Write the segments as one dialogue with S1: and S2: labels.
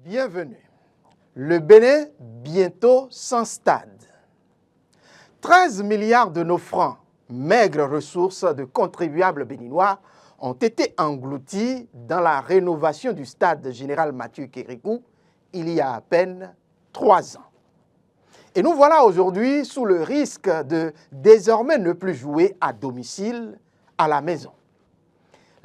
S1: Bienvenue. Le Bénin, bientôt sans stade. 13 milliards de nos francs, maigres ressources de contribuables béninois, ont été engloutis dans la rénovation du stade général Mathieu Kérékou il y a à peine 3 ans. Et nous voilà aujourd'hui sous le risque de désormais ne plus jouer à domicile, à la maison.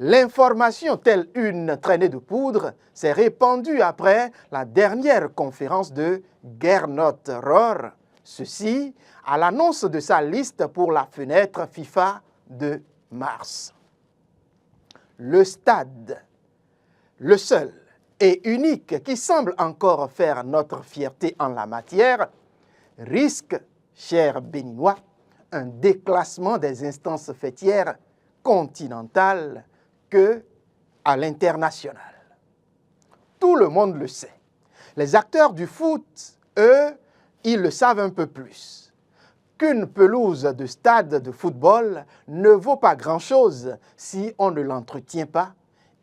S1: L'information, telle une traînée de poudre, s'est répandue après la dernière conférence de Gernot Rohr, ceci à l'annonce de sa liste pour la fenêtre FIFA de mars. Le stade, le seul et unique qui semble encore faire notre fierté en la matière, risque, chers Béninois, un déclassement des instances fêtières continentales que à l'international. Tout le monde le sait. Les acteurs du foot, eux, ils le savent un peu plus. Qu'une pelouse de stade de football ne vaut pas grand-chose si on ne l'entretient pas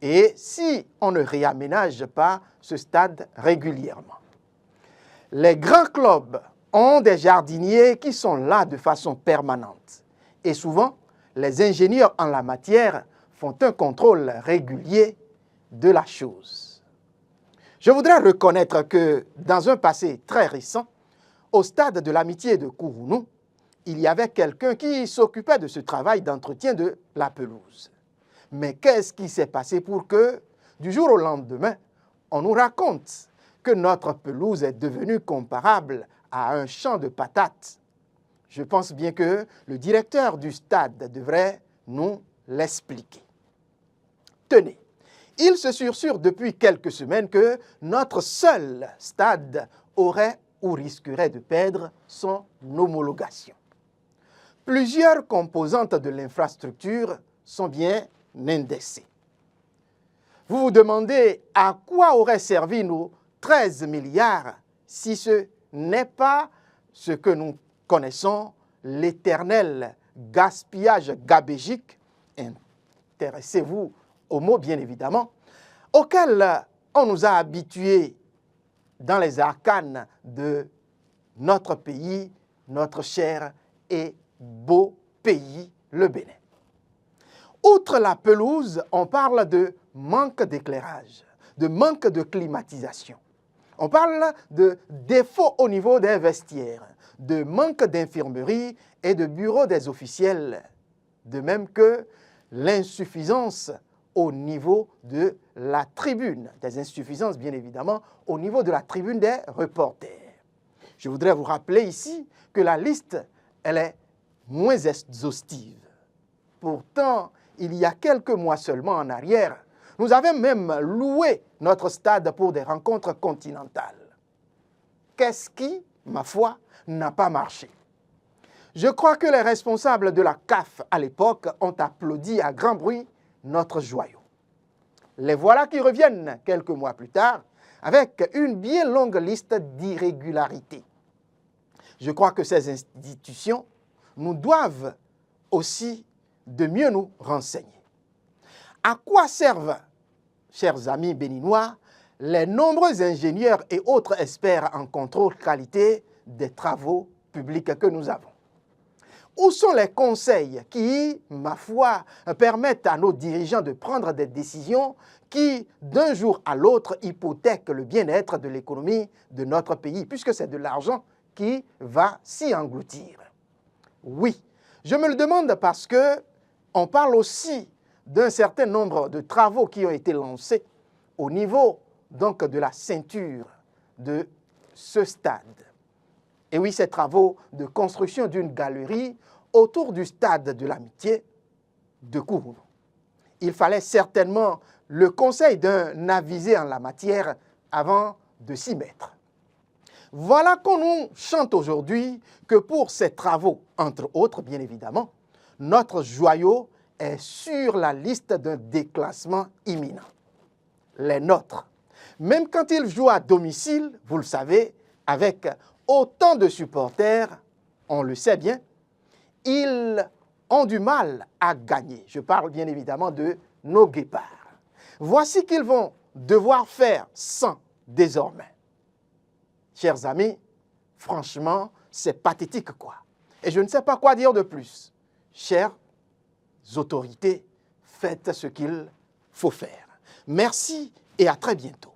S1: et si on ne réaménage pas ce stade régulièrement. Les grands clubs ont des jardiniers qui sont là de façon permanente et souvent, les ingénieurs en la matière font un contrôle régulier de la chose. Je voudrais reconnaître que dans un passé très récent, au stade de l'Amitié de Kourounou, il y avait quelqu'un qui s'occupait de ce travail d'entretien de la pelouse. Mais qu'est-ce qui s'est passé pour que, du jour au lendemain, on nous raconte que notre pelouse est devenue comparable à un champ de patates? Je pense bien que le directeur du stade devrait nous l'expliquer. Tenez, il se sursure depuis quelques semaines que notre seul stade aurait ou risquerait de perdre son homologation. Plusieurs composantes de l'infrastructure sont bien indexées. Vous vous demandez à quoi auraient servi nos 13 milliards si ce n'est pas ce que nous connaissons, l'éternel gaspillage gabégique, intéressez-vous au mot bien évidemment, auquel on nous a habitués dans les arcanes de notre pays, notre cher et beau pays, le Bénin. Outre la pelouse, on parle de manque d'éclairage, de manque de climatisation. On parle de défauts au niveau des vestiaires, de manque d'infirmerie et de bureaux des officiels, de même que l'insuffisance au niveau de la tribune, des insuffisances bien évidemment au niveau de la tribune des reporters. Je voudrais vous rappeler ici que la liste, elle est moins exhaustive. Pourtant, il y a quelques mois seulement en arrière, nous avions même loué notre stade pour des rencontres continentales. Qu'est-ce qui, ma foi, n'a pas marché? Je crois que les responsables de la CAF à l'époque ont applaudi à grand bruit notre joyau. Les voilà qui reviennent quelques mois plus tard avec une bien longue liste d'irrégularités. Je crois que ces institutions nous doivent aussi de mieux nous renseigner. À quoi servent, chers amis béninois, les nombreux ingénieurs et autres experts en contrôle qualité des travaux publics que nous avons? Où sont les conseils qui, ma foi, permettent à nos dirigeants de prendre des décisions qui, d'un jour à l'autre, hypothèquent le bien-être de l'économie de notre pays, puisque c'est de l'argent qui va s'y engloutir? Oui, je me le demande parce que on parle aussi d'un certain nombre de travaux qui ont été lancés au niveau donc de la ceinture de ce stade. Et oui, ces travaux de construction d'une galerie autour du stade de l'Amitié de Kourounou. Il fallait certainement le conseil d'un avisé en la matière avant de s'y mettre. Voilà qu'on nous chante aujourd'hui que pour ces travaux, entre autres bien évidemment, notre joyau est sur la liste d'un déclassement imminent. Les nôtres, même quand ils jouent à domicile, vous le savez, avec autant de supporters, on le sait bien, ils ont du mal à gagner. Je parle bien évidemment de nos guépards. Voici qu'ils vont devoir faire sans désormais. Chers amis, franchement, c'est pathétique quoi. Et je ne sais pas quoi dire de plus. Chères autorités, faites ce qu'il faut faire. Merci et à très bientôt.